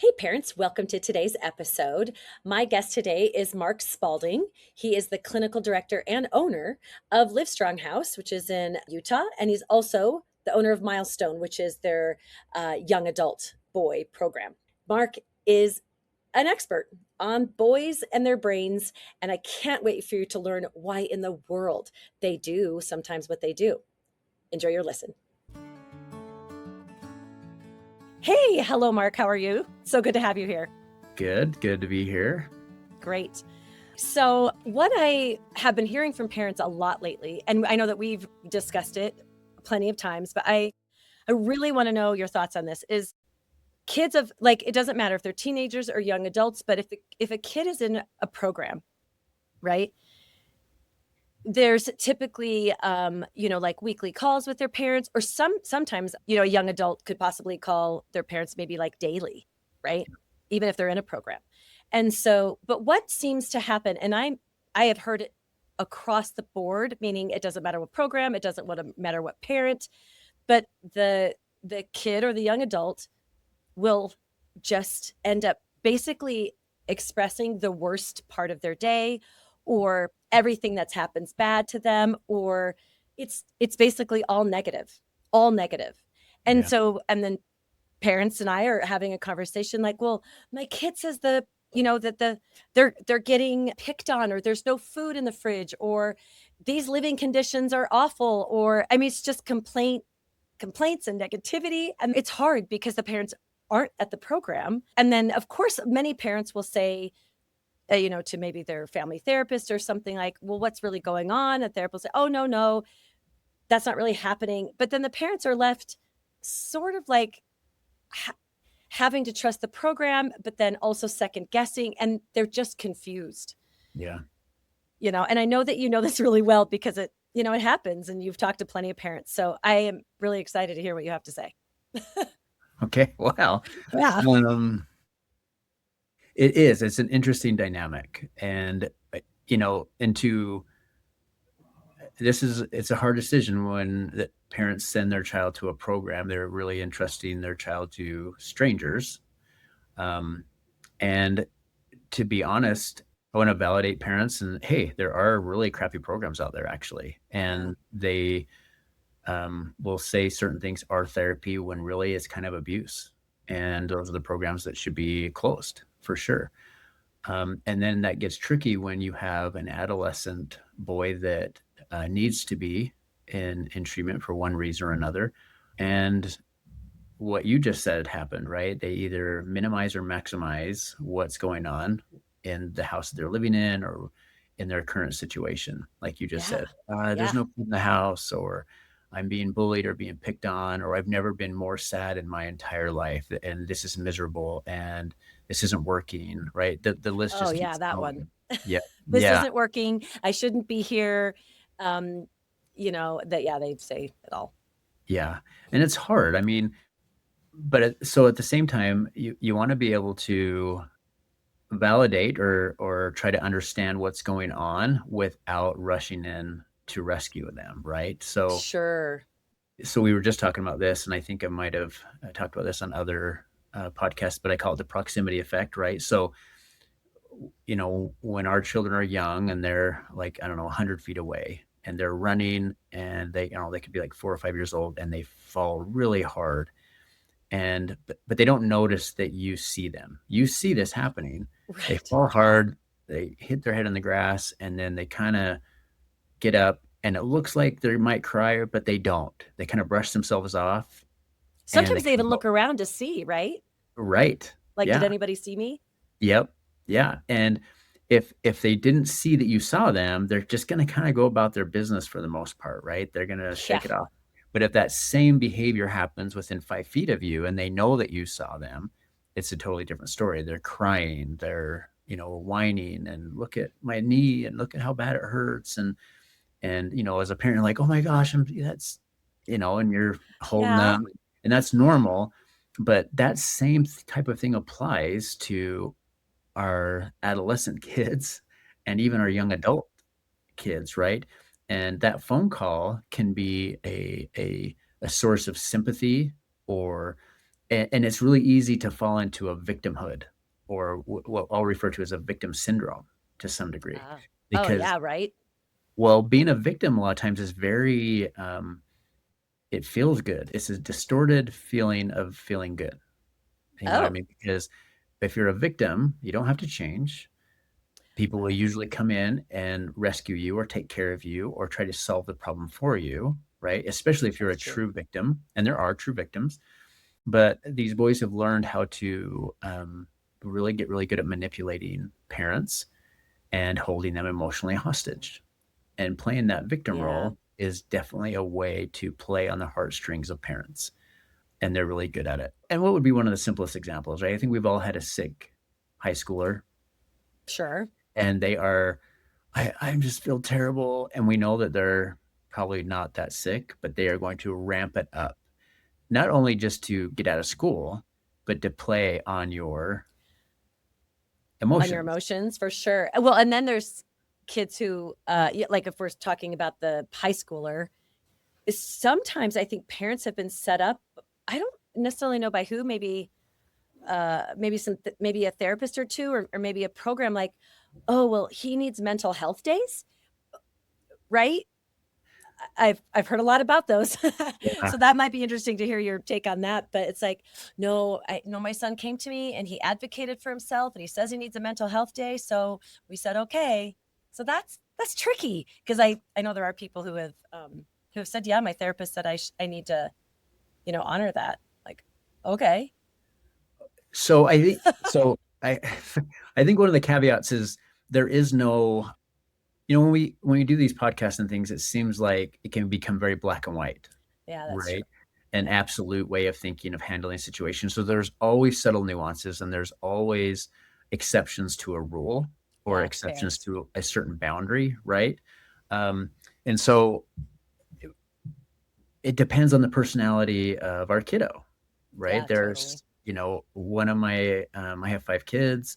Hey, parents, welcome to today's episode. My guest today is Mark Spalding. He is the clinical director and owner of Livestrong House, which is in Utah. And he's also the owner of Milestone, which is their young adult boy program. Mark is an expert on boys and their brains. And I can't wait for you to learn why in the world they do sometimes what they do. Enjoy your listen. Hey, hello, Mark. How are you? So good to have you here. Good to be here. Great. So, what I have been hearing from parents a lot lately, and I know that we've discussed it plenty of times, but I really want to know your thoughts on this is kids of like it doesn't matter if they're teenagers or young adults, but if a kid is in a program, right? There's typically like weekly calls with their parents or sometimes, a young adult could possibly call their parents maybe like daily, right? Even if they're in a program. And so, but what seems to happen, and I have heard it across the board, meaning it doesn't matter what program, it doesn't matter what parent, but the kid or the young adult will just end up basically expressing the worst part of their day or everything that's happens bad to them, or it's basically all negative, all negative. And Yeah. so, and then parents and I are having a conversation like, well, my kid says they're getting picked on, or there's no food in the fridge, or these living conditions are awful, or I mean it's just complaints and negativity. And it's hard because the parents aren't at the program. And then of course many parents will say, to maybe their family therapist or something like, well, what's really going on? A therapist will say, oh, no, that's not really happening. But then the parents are left sort of like having to trust the program, but then also second guessing, and they're just confused. Yeah. And I know that you know this really well because it happens and you've talked to plenty of parents. So I am really excited to hear what you have to say. Okay. Wow. Yeah. It's an interesting dynamic. And, it's a hard decision when the parents send their child to a program. They're really entrusting their child to strangers. And to be honest, I want to validate parents and hey, there are really crappy programs out there actually. And they will say certain things are therapy when really it's kind of abuse. And those are the programs that should be closed for sure. And then that gets tricky when you have an adolescent boy that needs to be in treatment for one reason or another. And what you just said happened, right? They either minimize or maximize what's going on in the house that they're living in or in their current situation. Like you just said, there's Yeah. no food in the house, or I'm being bullied or being picked on, or I've never been more sad in my entire life. And this is miserable and this isn't working, right? The list Oh just yeah, keeps that one. going. Yeah. This Yeah. isn't working. I shouldn't be here. That, yeah, they say it all. Yeah. And it's hard. I mean, so at the same time, you want to be able to validate or try to understand what's going on without rushing in to rescue them, right? Sure. So we were just talking about this, and I think I might have talked about this on other podcasts, but I call it the proximity effect, right? So, when our children are young and they're like, I don't know, 100 feet away and they're running and they could be like 4 or 5 years old and they fall really hard but they don't notice that you see them. You see this happening. They Right. fall hard, they hit their head in the grass, and then they kind of get up and it looks like they might cry, but they don't. They kind of brush themselves off and they Sometimes they kind even of go, look around to see, right? right. Like, did Yeah. anybody see me? Yep. Yeah. And if they didn't see that you saw them, they're just going to kind of go about their business for the most part, right? They're going to Yeah. shake it off. But if that same behavior happens within 5 feet of you and they know that you saw them, it's a totally different story. They're crying, they're, whining and look at my knee and look at how bad it hurts. And, as a parent, like, oh my gosh, and you're holding Yeah. them and that's normal. But that same type of thing applies to our adolescent kids and even our young adult kids, right? And that phone call can be a source of sympathy or And it's really easy to fall into a victimhood, or what I'll refer to as a victim syndrome to some degree, Ah. Oh, because yeah, right? well, being a victim a lot of times is very it feels good. It's a distorted feeling of feeling good. You know what I Oh, mean? Because if you're a victim, you don't have to change. People will usually come in and rescue you or take care of you or try to solve the problem for you, right? Especially if you're a that's true. true victim, and there are true victims. But these boys have learned how to really get really good at manipulating parents and holding them emotionally hostage. And playing that victim Yeah, role is definitely a way to play on the heartstrings of parents. And they're really good at it. And what would be one of the simplest examples, right? I think we've all had a sick high schooler, sure. and they are, I just feel terrible. And we know that they're probably not that sick, but they are going to ramp it up, not only just to get out of school, but to play on your On your emotions. emotions, for sure. Well, and then there's kids who, like if we're talking about the high schooler, is sometimes I think parents have been set up. I don't necessarily know by who, maybe a therapist or two, or maybe a program like, oh, well, he needs mental health days, right? I've heard a lot about those. Yeah. So that might be interesting to hear your take on that. But it's like, no, I know my son came to me and he advocated for himself and he says he needs a mental health day. So we said, okay. So that's tricky because I know there are people who have said, yeah, my therapist said I need to, honor that. Like, okay. So I think so I I think one of the caveats is there is no, when we do these podcasts and things, it seems like it can become very black and white, Yeah, that's true. right? An Yeah. absolute way of thinking of handling situations. So there's always subtle nuances, and there's always exceptions to a rule or Yeah. Fair. exceptions to a certain boundary, right? Um, and so it depends on the personality of our kiddo, right? Yeah, totally. One of I have 5 kids.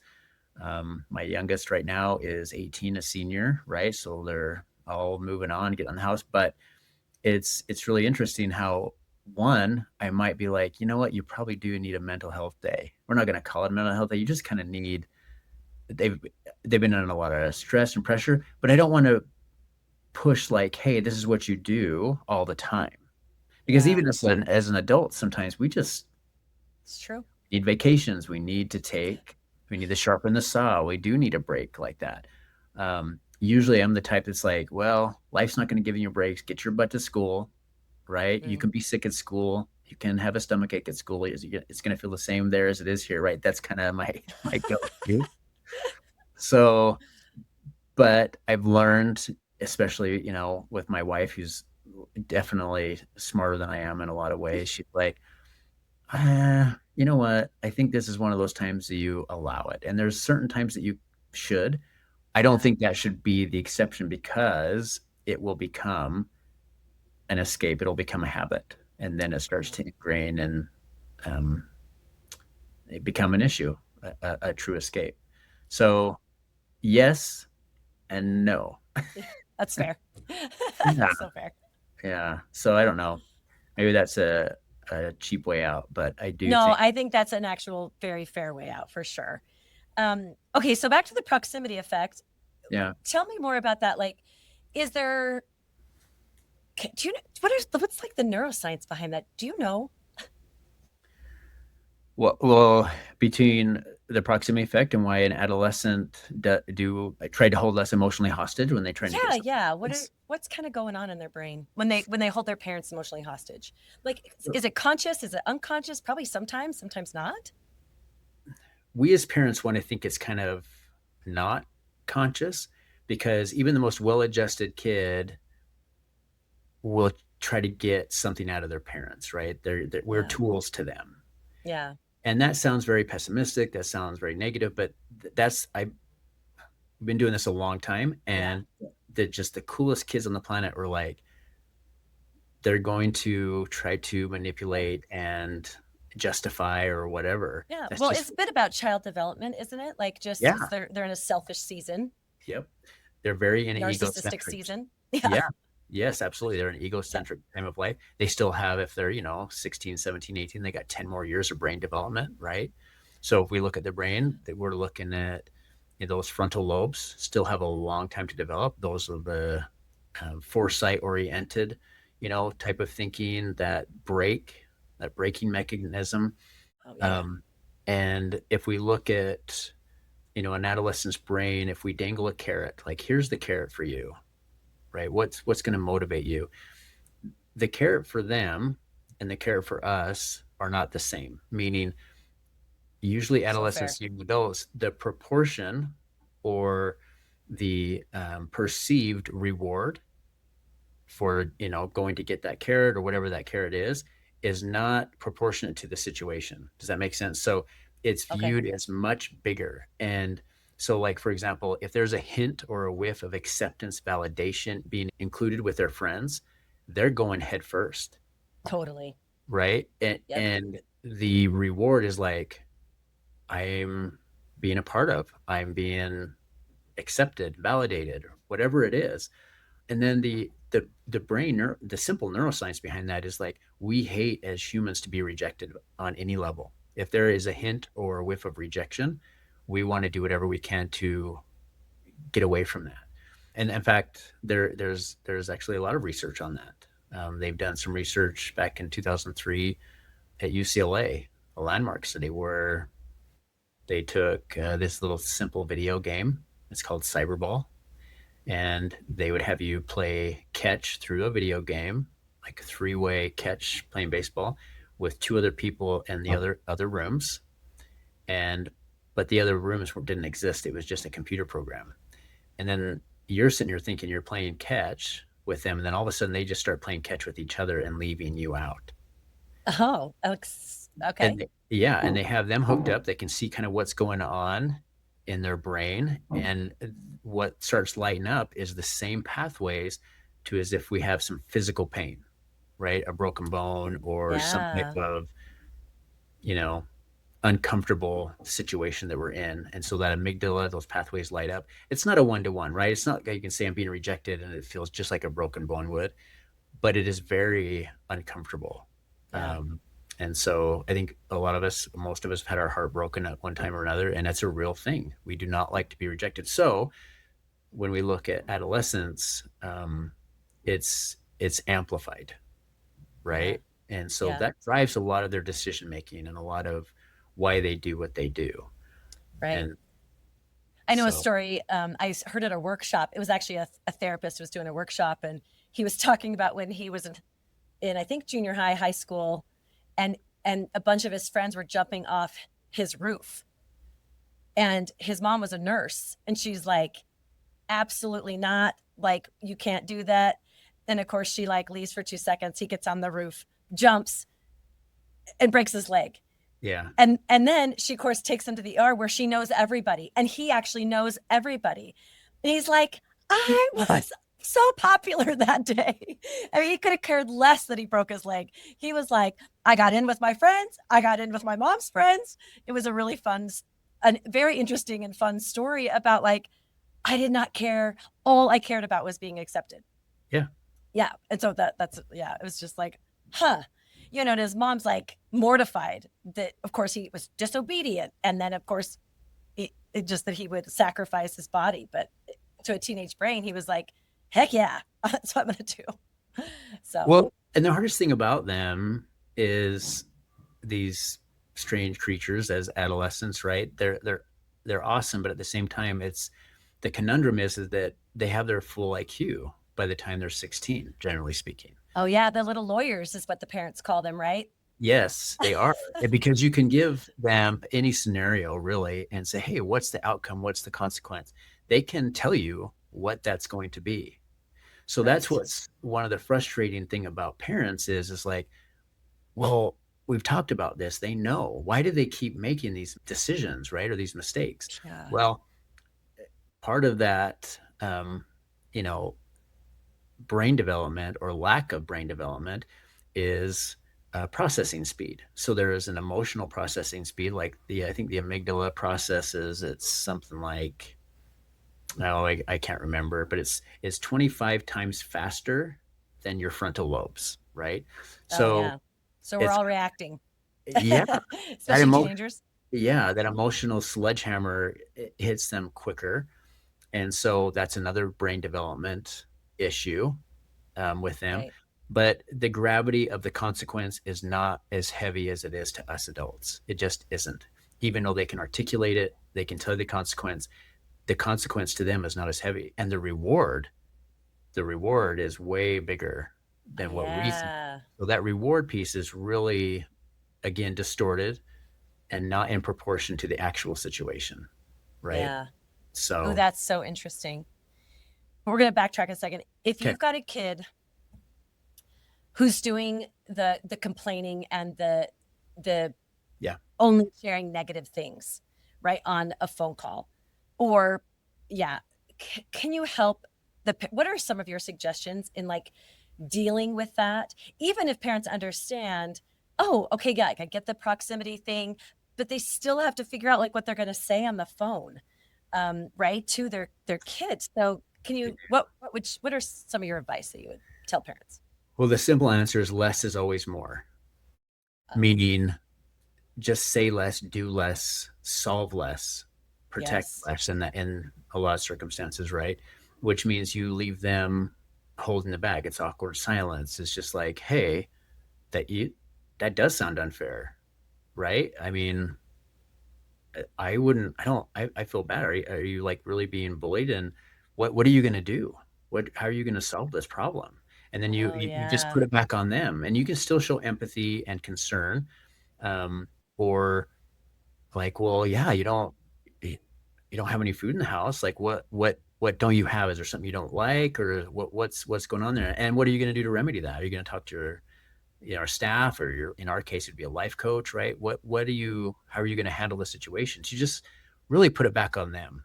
My youngest right now is 18, a senior, right? So they're all moving on, getting on the house. But it's really interesting how one, I might be like, you know what, you probably do need a mental health day. We're not going to call it a mental health day. You just kind of need they've they've been under a lot of stress and pressure, but I don't want to push like, hey, this is what you do all the time. Because Yeah, even as an adult, sometimes we just it's true. need vacations. We need to sharpen the saw. We do need a break like that. Usually I'm the type that's like, well, life's not going to give you breaks. Get your butt to school, right? You Mm. can be sick at school. You can have a stomach ache at school. It's going to feel the same there as it is here, right? That's kind of my go-to. So, but I've learned, especially, with my wife, who's definitely smarter than I am in a lot of ways. She's like, you know what? I think this is one of those times that you allow it. And there's certain times that you should. I don't Yeah. think that should be the exception, because it will become an escape. It'll become a habit. And then it starts to ingrain and um, it become an issue, a true escape. So, yes and no. That's fair. Yeah. That's so fair. Yeah. So I don't know. Maybe that's a cheap way out, but I do No, think, I think that's an actual very fair way out for sure. Okay, so back to the proximity effect. yeah. Tell me more about that. Like, is there? Do you know what's like the neuroscience behind that? Do you know? Well, between the proximity effect and why an adolescent try to hold us emotionally hostage when they're trying to get Yeah, something. yeah. Yes. What's kind of going on in their brain when they hold their parents emotionally hostage? Like, is it conscious? Is it unconscious? Probably sometimes, sometimes not. We as parents want to think it's kind of not conscious, because even the most well-adjusted kid will try to get something out of their parents, right? We're Yeah, tools to them. yeah, And that sounds very pessimistic. That sounds very negative, but I've been doing this a long time, yeah, and just the coolest kids on the planet were like, they're going to try to manipulate and justify or whatever. yeah. That's Well, just, it's a bit about child development, isn't it? Like, just yeah, they're in a selfish season, yep. They're very in an narcissistic egocentric. season. Yeah, Yeah. Yes, absolutely. They're an Yeah. egocentric time of life. They still have, if they're, 16, 17, 18, they got 10 more years of brain development, right? So if we look at the brain, that we're looking at those frontal lobes still have a long time to develop. Those are the foresight oriented, type of thinking, that braking mechanism. Oh, yeah. Um, and if we look at, an adolescent's brain, if we dangle a carrot, like here's the carrot for you, right? What's going to motivate you? The carrot for them and the carrot for us are not the same. Meaning, usually So fair. adolescents, young adults, the proportion or the perceived reward for going to get that carrot or whatever that carrot is not proportionate to the situation. Does that make sense? So it's Okay. viewed as much bigger. And so, like, for example, if there's a hint or a whiff of acceptance, validation being included with their friends, they're going head first, Totally. right? and, Yep. and the reward is like, I'm being a part of, I'm being accepted, validated, whatever it is. And then the brain, the simple neuroscience behind that is like, we hate as humans to be rejected on any level. If there is a hint or a whiff of rejection, we want to do whatever we can to get away from that. And in fact, there's actually a lot of research on that. They've done some research back in 2003 at UCLA, a landmark study where they took this little simple video game. It's called Cyberball, and they would have you play catch through a video game, like a three-way catch playing baseball with two other people in the other rooms. And but the other rooms didn't exist. It was just a computer program. And then you're sitting here thinking you're playing catch with them, and then all of a sudden they just start playing catch with each other and leaving you out. Oh, okay. And they have them hooked up. They can see kind of what's going on in their brain, and what starts lighting up is the same pathways to as if we have some physical pain, right? A broken bone or some type Yeah. of, you know, uncomfortable situation that we're in. And so that amygdala, those pathways light up. It's not a one-to-one, right? It's not like you can say I'm being rejected and it feels just like a broken bone would, but it is very uncomfortable. Yeah. Um, and so I think a lot of us, most of us have had our heart broken at one time or another, and that's a real thing. We do not like to be rejected. So when we look at adolescence, it's amplified, Yeah. right? And so Yeah. that drives a lot of their decision making and a lot of why they do what they do. Right. And I know a so, story. Heard at a workshop. It was actually a therapist who was doing a workshop, and he was talking about when he was in I think junior high, high school, and a bunch of his friends were jumping off his roof, and his mom was a nurse, and she's like, absolutely not. Like, you can't do that. And of course, she like leaves for 2 seconds. He gets on the roof, jumps, and breaks his leg. yeah, And then she of course takes him to the ER where she knows everybody, and he actually knows everybody. And he's like, I was so popular that day. I mean, he could have cared less that he broke his leg. He was like, I got in with my friends, I got in with my mom's friends. It was a really fun, a very interesting and fun story about like, I did not care. All I cared about was being accepted. yeah. Yeah. And so that's yeah, it was just like, huh. And his mom's like mortified that of course he was disobedient. And then of course it just that he would sacrifice his body. But to a teenage brain, he was like, heck yeah, that's what I'm gonna do. So Well, and the hardest thing about them is these strange creatures as adolescents, right? They're awesome, but at the same time, it's the conundrum is that they have their full IQ by the time they're 16, generally speaking. oh yeah, the little lawyers is what the parents call them, right? Yes, they are. And because you can give them any scenario really and say, hey, what's the outcome? What's the consequence? They can tell you what that's going to be. So that's Right. what's one of the frustrating thing about parents is like, well, we've talked about this. They know. Why do they keep making these decisions, right? Or these mistakes? Yeah. Well, part of that, you know, brain development or lack of brain development is processing speed. So there is an emotional processing speed, like I think the amygdala processes. It's something like oh, I can't remember, but it's 25 times faster than your frontal lobes, right? Oh, So yeah. So we're it's all reacting, yeah, that especially teenagers. that emotional sledgehammer hits them quicker, and so that's another brain development issue with them. Right. But the gravity of the consequence is not as heavy as it is to us adults. It just isn't. Even though they can articulate it, they can tell you the consequence to them is not as heavy. And the reward is way bigger than what we think. Yeah. So that reward piece is really, again, distorted and not in proportion to the actual situation, right? Yeah. Oh, So, that's so interesting. We're going to backtrack a second. If okay. you've got a kid who's doing the complaining and the Yeah. only sharing negative things, right, on a phone call, or yeah, can you help what are some of your suggestions in like dealing with that, even if parents understand, oh, okay, yeah, like, I get the proximity thing, but they still have to figure out like what they're going to say on the phone, right, to their kids. So can you what are some of your advice that you would tell parents? Well, the simple answer is less is always more, uh, meaning just say less, do less, solve less, protect yes. less in that in a lot of circumstances, right? Which means you leave them holding the bag. It's awkward silence. It's just like, hey, that you that does sound unfair, right? I mean, I wouldn't. I don't. I feel bad. Are you like really being bullied? And what are you going to do? What how are you going to solve this problem? And then Oh, you just yeah. put it back on them, and you can still show empathy and concern, um, or like, well, yeah, you don't have any food in the house. Like, what don't you have? Is there something you don't like, or what's going on there? And what are you going to do to remedy that? Are you going to talk to your our staff, or your in our case it'd be a life coach, right? What do you how are you going to handle the situation? So you just really put it back on them.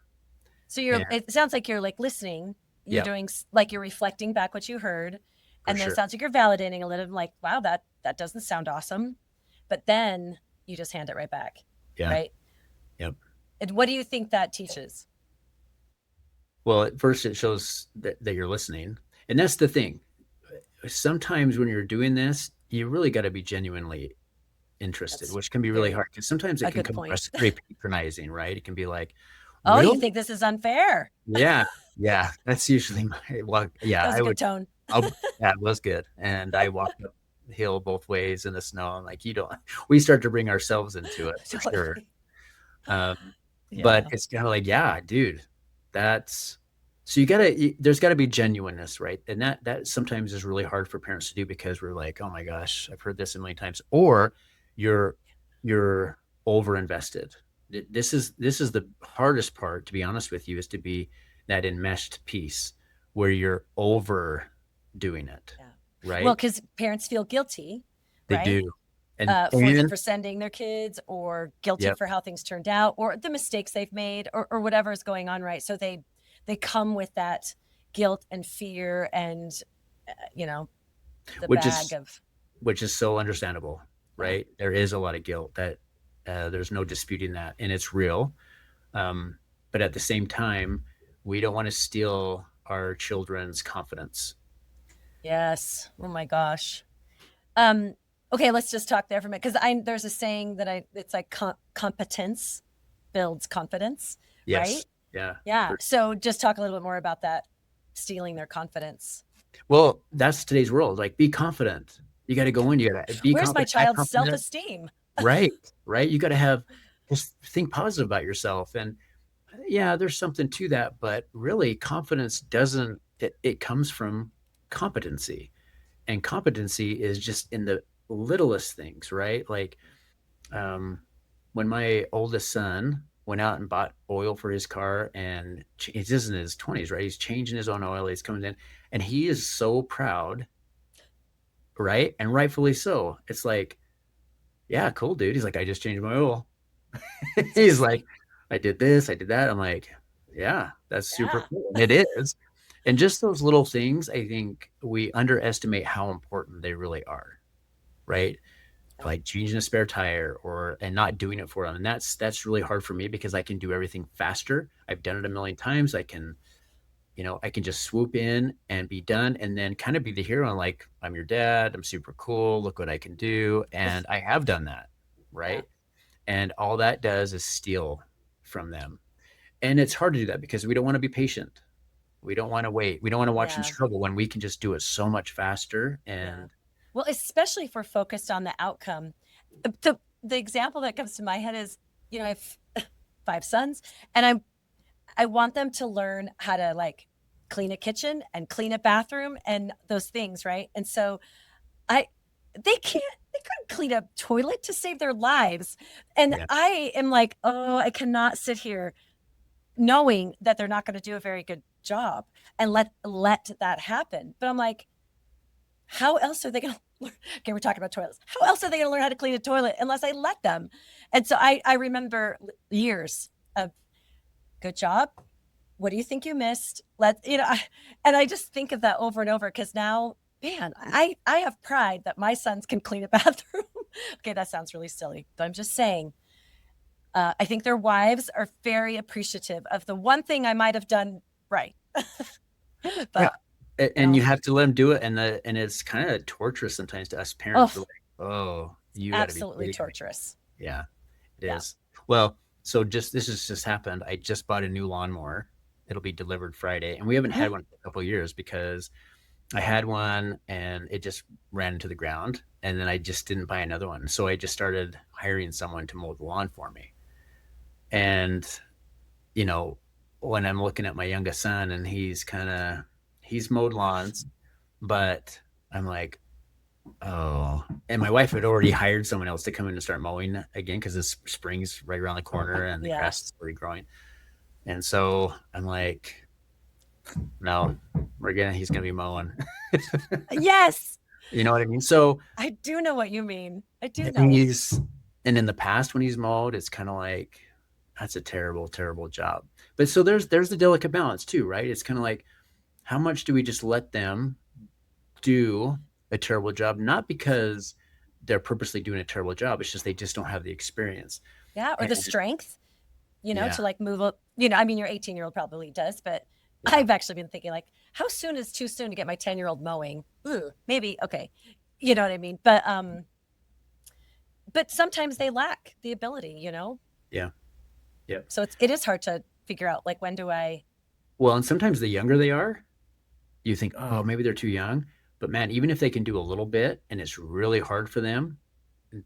So And it sounds like you're like listening, you're yeah, doing like you're reflecting back what you heard, for and then it sure. sounds like you're validating a little, like, wow, that doesn't sound awesome, but then you just hand it right back, Yeah. right? Yep. And what do you think that teaches? Well, at first it shows that you're listening. And that's the thing. Sometimes when you're doing this, you really got to be genuinely interested, That's which can be really very hard because sometimes it a can good come point. across very patronizing, right? It can be like, Oh, you really? think this is unfair? Yeah. Yeah. That's usually my, well, yeah, That was I a good would, tone. that was good. And I walked up the hill both ways in the snow. I'm like, you don't, we start to bring ourselves into it for sure. Totally. Um, but Yeah. it's kind of like, yeah, dude, that's so there's gotta be genuineness, right? And that sometimes is really hard for parents to do because we're like, oh my gosh, I've heard this a million times. Or you're you're over invested. This is the hardest part, to be honest with you, is to be that enmeshed piece where you're overdoing it, Yeah. Well, right? because parents feel guilty, They right? do. And For sending their kids, or guilty yep, for how things turned out, or the mistakes they've made, or whatever is going on, right? So they come with that guilt and fear and you know the which bag is of which is so understandable, yeah. right? There is a lot of guilt that there's no disputing that, and it's real. But at the same time, we don't want to steal our children's confidence. Yes. Oh my gosh. Um. Okay, let's just talk there for a minute, because I there's a saying that it's like competence builds confidence, Yes, right? yeah. Yeah. So just talk a little bit more about that, stealing their confidence. Well, that's today's world. Like, be confident. You got to go in. You got to be Where's my confident. Act child's confident. self-esteem? Right, right. You got to have just think positive about yourself. And yeah, there's something to that. But really, confidence doesn't. It comes from competency. And competency is just in the littlest things, right? Like um, when my oldest son went out and bought oil for his car, and he's just in his 20s, right? He's changing his own oil, he's coming in, and he is so proud, right? And rightfully so. It's like, yeah, cool, dude. He's like, I just changed my oil. So He's like, sweet. I did this, I did that. I'm like, yeah, that's super Yeah. cool. And it is. And just those little things, I think we underestimate how important they really are, right? like changing a spare tire or and not doing it for them. And that's really hard for me because I can do everything faster. I've done it a million times. I can just swoop in and be done and then kind of be the hero. And like, I'm your dad. I'm super cool. Look what I can do. And I have done that. Yeah. Right. And all that does is steal from them. And it's hard to do that because we don't want to be patient. We don't want to wait. We don't want to watch them Yeah. struggle when we can just do it so much faster. Yeah. And Well, especially if we're focused on the outcome. The example that comes to my head is, I have 5 sons, and I want them to learn how to like clean a kitchen and clean a bathroom and those things, right? And so I they couldn't clean a toilet to save their lives. And yeah, I am like, "Oh, I cannot sit here knowing that they're not going to do a very good job and let that happen." But I'm like, how else are they going to learn? Okay, we're talking about toilets. How else are they going to learn how to clean a toilet unless I let them? And so I remember years of good job. What do you think you missed? And I just think of that over and over because now, man, I have pride that my sons can clean a bathroom. Okay, that sounds really silly, but I'm just saying. I think their wives are very appreciative of the one thing I might have done right. yeah. But you And you know, have to let them do it. And it's kind of torturous sometimes to us parents. We're oh, like, oh, you got to be absolutely kidding me. torturous. Yeah, it Yeah. is. Well, so this has just happened. I just bought a new lawnmower. It'll be delivered Friday, and we haven't had one for a couple of years because I had one and it just ran into the ground, and then I just didn't buy another one. So I just started hiring someone to mow the lawn for me. And you know, when I'm looking at my youngest son, and he's mowed lawns, but I'm like, oh, and my wife had already hired someone else to come in and start mowing again because the spring's right around the corner and the Yeah. grass is already growing. And so I'm like, no, he's gonna be mowing. Yes, You know what I mean? So I do know what you mean. I do and know. he's and in the past when he's mowed, it's kind of like that's a terrible, terrible job. But so there's the delicate balance too, right? It's kind of like how much do we just let them do a terrible job, not because they're purposely doing a terrible job. It's just they just don't have the experience. Yeah, or And the strength, yeah, to like move up. I mean, your 18-year-old probably does, but yeah. I've actually been thinking like, how soon is too soon to get my 10-year-old mowing? Ooh, maybe okay. You know what I mean? But sometimes they lack the ability. Yeah. Yeah. So it is hard to figure out like when do I. Well, and sometimes the younger they are, you think, oh, maybe they're too young. But man, even if they can do a little bit and it's really hard for them,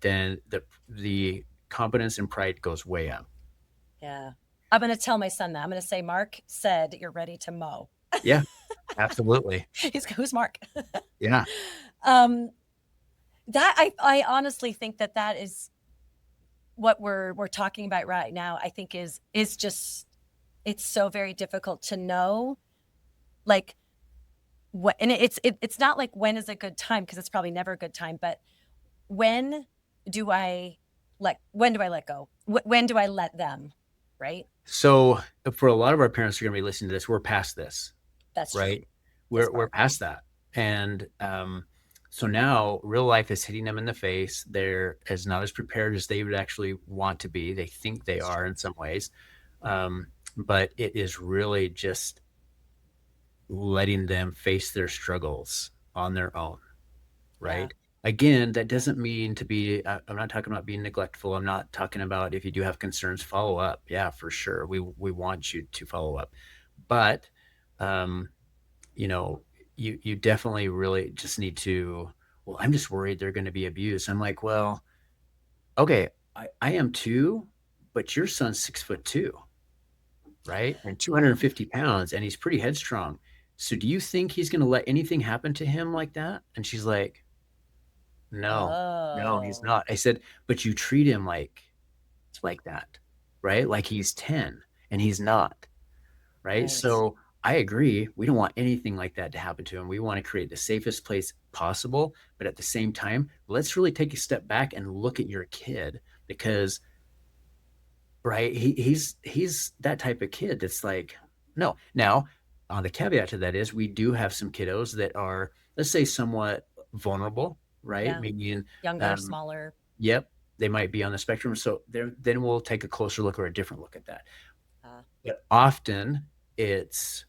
then the competence and pride goes way up. Yeah. I'm going to tell my son that. I'm going to say, Mark said you're ready to mow. Yeah, absolutely. Who's Mark? Yeah. um, that I honestly think that is what we're talking about right now. I think is just it's so very difficult to know like what, and it's not like when is a good time because it's probably never a good time, but when do I when do I let go? When do I let them? Right? So for a lot of our parents who are going to be listening to this, we're past this, That's true. right? This We're part. past that. And so now real life is hitting them in the face. They're as not as prepared as they would actually want to be. They think they That's are true. in some ways. But it is really just letting them face their struggles on their own, Yeah. right? Again, that doesn't mean to be, I'm not talking about being neglectful. I'm not talking about if you do have concerns, follow up. Yeah, for sure. We want you to follow up. But, um, you know, you definitely really just need to, well, I'm just worried they're going to be abused. I'm like, well, okay, I am too, but your son's 6'2", right? And 250 pounds, and he's pretty headstrong. So do you think he's going to let anything happen to him like that? And she's like, no, no, he's Oh, not. I said, but you treat him like that, right? Like he's 10 and he's not, right? right. So I agree. We don't want anything like that to happen to him. We want to create the safest place possible. But at the same time, let's really take a step back and look at your kid because, right, he's that type of kid that's like, no. Now, on the caveat to that is we do have some kiddos that are, let's say, somewhat vulnerable, right? Yeah. Meaning Younger, um, smaller. Yep, they might be on the spectrum. So then we'll take a closer look or a different look at that. Uh, But often it's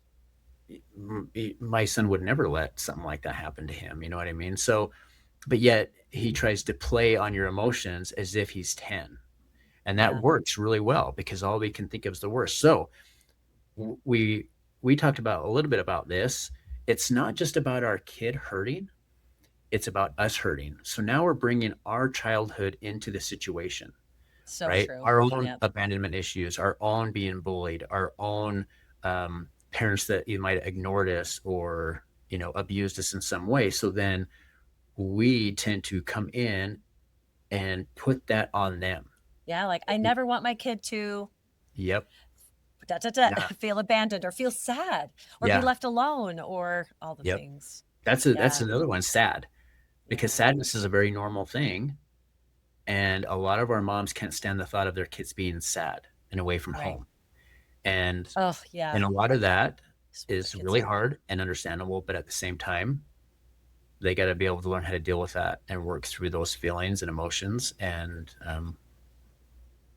my son would never let something like that happen to him. You know what I mean? So, but yet he tries to play on your emotions as if he's 10. And that yeah. works really well because all we can think of is the worst. So we we talked about a little bit about this. It's not just about our kid hurting, it's about us hurting. So now we're bringing our childhood into the situation, So right? true. Our own Yep. abandonment issues, our own being bullied, our own parents that you might have ignored us or abused us in some way. So then we tend to come in and put that on them. Yeah. Like, I never want my kid to Yep. Yeah. feel abandoned or feel sad or be Yeah. left alone or all the Yep. things. That's Yeah. another one. Sad, because Yeah. sadness is a very normal thing, and a lot of our moms can't stand the thought of their kids being sad and away from Right. home. And Oh, yeah. and a lot of that Just want my is kids really happy. hard and understandable, but at the same time, they got to be able to learn how to deal with that and work through those feelings and emotions. And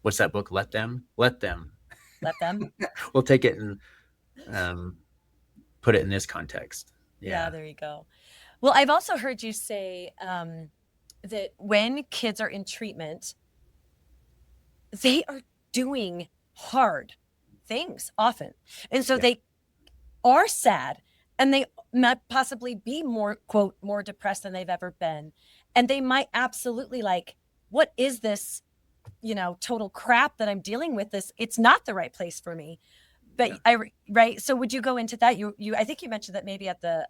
what's that book? Let them. Let them. We'll take it and um, put it in this context. Yeah. Yeah, There you go. Well, I've also heard you say that when kids are in treatment, they are doing hard things often. And so yeah, they are sad and they might possibly be more, quote, more depressed than they've ever been. And they might absolutely like, what is this, total crap that I'm dealing with? This, it's not the right place for me. But yeah. right. So would you go into that? I think you mentioned that maybe at the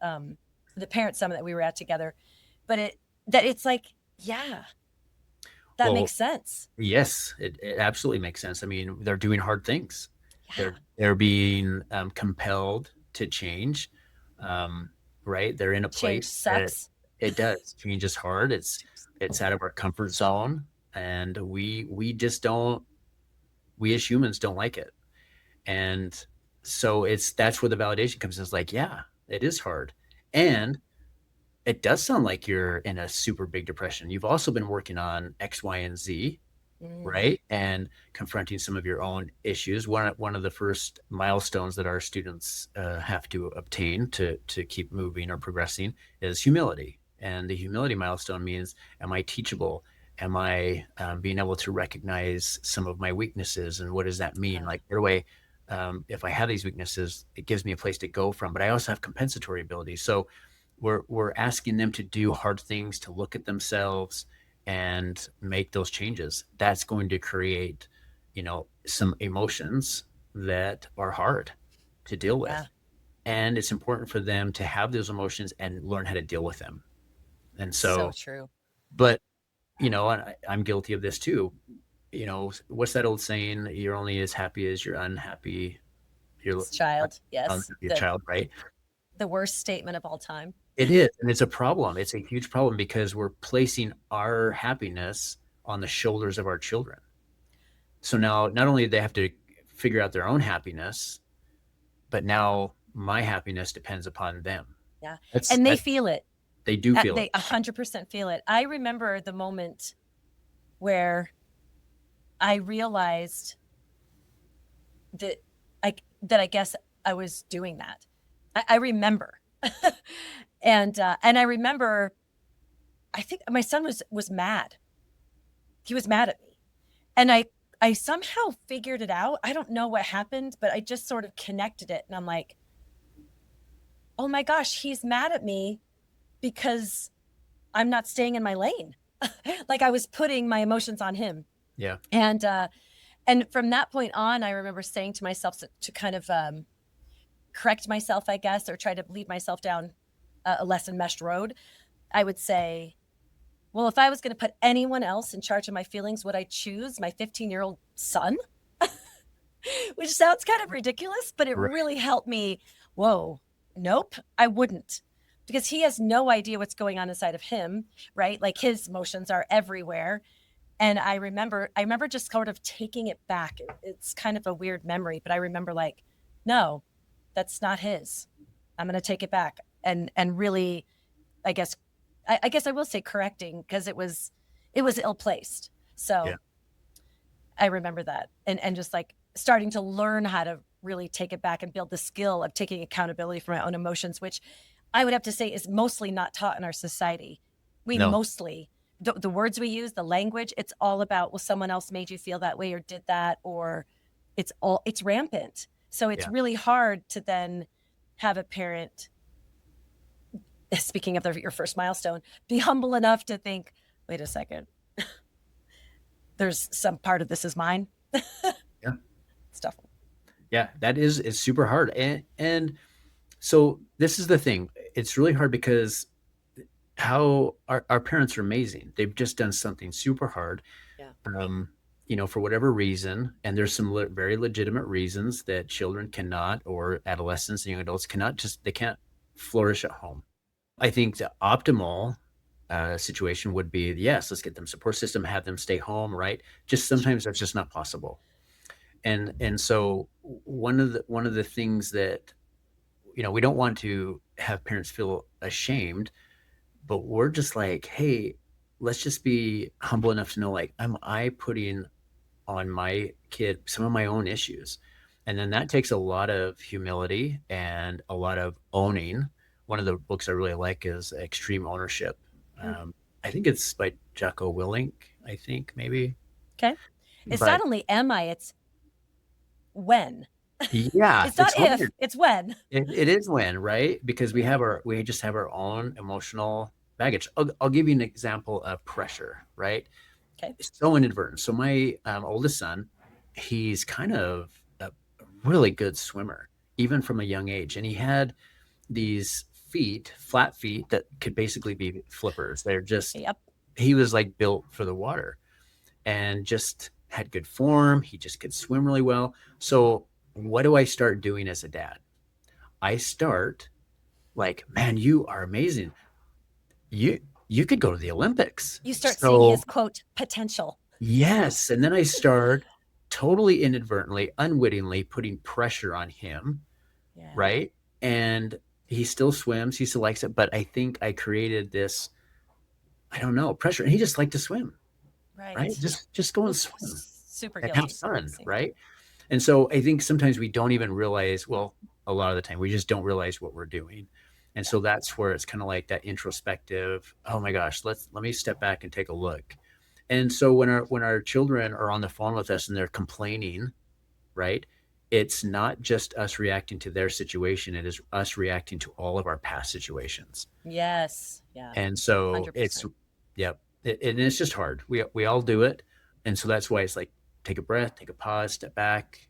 parent summit that we were at together, but it's like, yeah, that Well, makes sense. yes, it absolutely makes sense. I mean, they're doing hard things. Yeah. They're being compelled to change, um, right? They're in a Change place that sucks. it does change is hard. It's out of our comfort zone, and we just don't. We as humans don't like it, and so that's where the validation comes in. It's like, yeah, it is hard, and it does sound like you're in a super big depression. You've also been working on X, Y, and Z, Mm, right? And confronting some of your own issues. One of the first milestones that our students have to obtain to keep moving or progressing is humility. And the humility milestone means, am I teachable? Am I being able to recognize some of my weaknesses? And what does that mean? yeah. Like, where do I, if I have these weaknesses, it gives me a place to go from. But I also have compensatory abilities. So we're asking them to do hard things, to look at themselves and make those changes. That's going to create, some emotions that are hard to deal with. Yeah. And it's important for them to have those emotions and learn how to deal with them. And So so, true. but, I'm guilty of this too. What's that old saying? You're only as happy as you're unhappy. You're This child. Yes. unhappy The child, right? the worst statement of all time. It is, and it's a problem. It's a huge problem because we're placing our happiness on the shoulders of our children. So now not only do they have to figure out their own happiness, but now my happiness depends upon them. Yeah. That's And they that feel it. they do feel it. They 100% feel it. I remember the moment where I realized that I guess I was doing that. I remember. And I remember I think my son was mad. He was mad at me. And I somehow figured it out. I don't know what happened, but I just sort of connected it and I'm like, "Oh my gosh, he's mad at me because I'm not staying in my lane." Like I was putting my emotions on him. Yeah. And from that point on, I remember saying to myself to kind of correct myself, I guess, or try to lead myself down a less enmeshed road. I would say, well, if I was going to put anyone else in charge of my feelings, would I choose my 15-year-old son? Which sounds kind of ridiculous, but it Right. really helped me. Whoa, nope, I wouldn't. Because he has no idea what's going on inside of him, right? Like his emotions are everywhere. And I remember just sort of taking it back. It's kind of a weird memory, but I remember like, no, that's not his. I'm going to take it back and really, I guess, I guess I will say correcting because it was ill placed. Yeah. So I remember that, and just like starting to learn how to really take it back and build the skill of taking accountability for my own emotions, which I would have to say is mostly not taught in our society. We No. mostly, the words we use, the language, it's all about, well, someone else made you feel that way or did that, or it's rampant. So it's Yeah. really hard to then have a parent, speaking of your first milestone, be humble enough to think, wait a second, there's some part of this is mine. Yeah. Stuff. Yeah. That is super hard. And so this is the thing. It's really hard because how our parents are amazing. They've just done something super hard, Yeah. um, for whatever reason. And there's some very legitimate reasons that children cannot, or adolescents and young adults cannot they can't flourish at home. I think the optimal situation would be, yes, let's get them support system, have them stay home, right? Just sometimes that's just not possible. And so one of the things that, we don't want to have parents feel ashamed, but we're just like, hey, let's just be humble enough to know, like, am I putting on my kid some of my own issues? And then that takes a lot of humility and a lot of owning. One of the books I really like is Extreme Ownership. Mm. I think it's by Jocko Willink, I think maybe. Okay. It's not But only am I, it's when. yeah, It's not it's if, hard. it's when. It is when, right? Because Yeah. we just have our own emotional baggage. I'll give you an example of pressure, right? Okay. It's so inadvertent. So my oldest son, he's kind of a really good swimmer, even from a young age. And he had these feet, flat feet, that could basically be flippers. Yep. He was like built for the water and just had good form. He just could swim really well. So what do I start doing as a dad? I start like, man, you are amazing. You could go to the Olympics. You start seeing So his quote potential. yes, and then I start totally inadvertently, unwittingly putting pressure on him, Yeah. right? And he still swims, he still likes it, but I think I created this, I don't know, pressure. And he just liked to swim, right? Right. Just go and Oof, swim super and have guilty. fun, Same thing. right? And so I think sometimes we don't even realize, well, a lot of the time we just don't realize what we're doing. And Yeah. so that's where it's kind of like that introspective, oh my gosh, let me step back and take a look. And so when our children are on the phone with us and they're complaining, right? It's not just us reacting to their situation, it is us reacting to all of our past situations. Yes. Yeah. And so it's 100%. yep. And it's just hard. We all do it. And so that's why it's like, take a breath, take a pause, step back.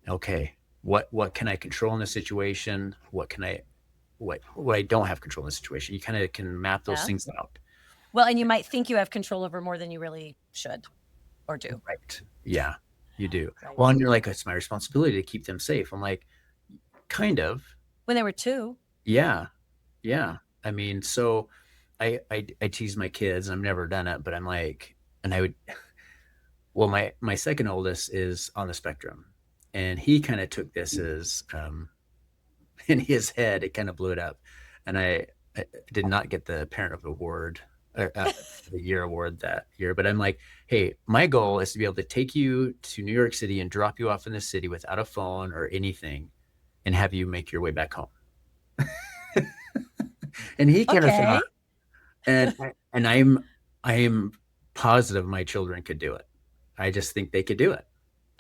Okay, what can I control in the situation? What I don't have control in the situation? You kind of can map those Yeah. things out. Well, and you might think you have control over more than you really should or do. Right. Yeah, you do. Right. Well, and you're like, it's my responsibility to keep them safe. I'm like, kind of. When they were two. Yeah. Yeah. I mean, so I tease my kids, and I've never done it, but I'm like, and I would, well, my second oldest is on the spectrum, and he kind of took this as in his head, it kind of blew it up, and I did not get the parent of the award, the year award that year. But I'm like, hey, my goal is to be able to take you to New York City and drop you off in the city without a phone or anything, and have you make your way back home. And he kind of Okay. thought, and I'm positive my children could do it. I just think they could do it,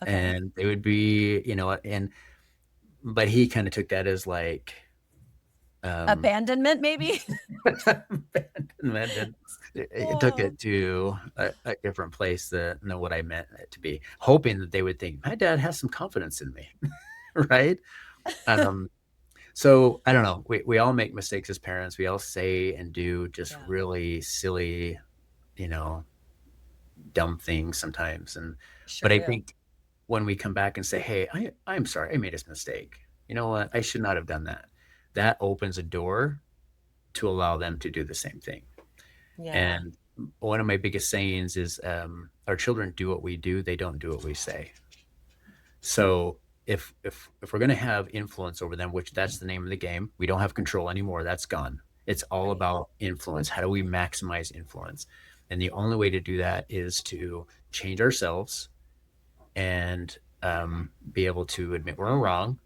Okay. and they would be, and but he kind of took that as like, um, Abandonment, maybe. abandonment, and it took Oh, it to a different place than what I meant it to be, hoping that they would think my dad has some confidence in me, right? Um, so I don't know. We all make mistakes as parents. We all say and do just yeah. really silly, you know, dumb things sometimes. Sure But I do. think when we come back and say, hey, I'm sorry, I made a mistake. You know what? I should not have done that. That opens a door to allow them to do the same thing. Yeah. And one of my biggest sayings is, our children do what we do, they don't do what we say. So if we're going to have influence over them, which that's the name of the game, we don't have control anymore. That's gone. It's all Right. about influence. How do we maximize influence? And the only way to do that is to change ourselves and be able to admit we're wrong,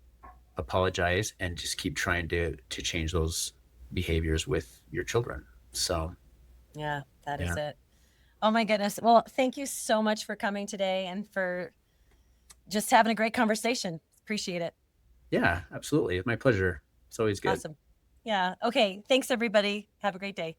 apologize, and just keep trying to change those behaviors with your children. So Yeah, that is yeah. it. Oh my goodness. Well, thank you so much for coming today and for just having a great conversation. Appreciate it. Yeah, absolutely. It's my pleasure. It's always good. Awesome. Yeah. Okay. Thanks, everybody. Have a great day.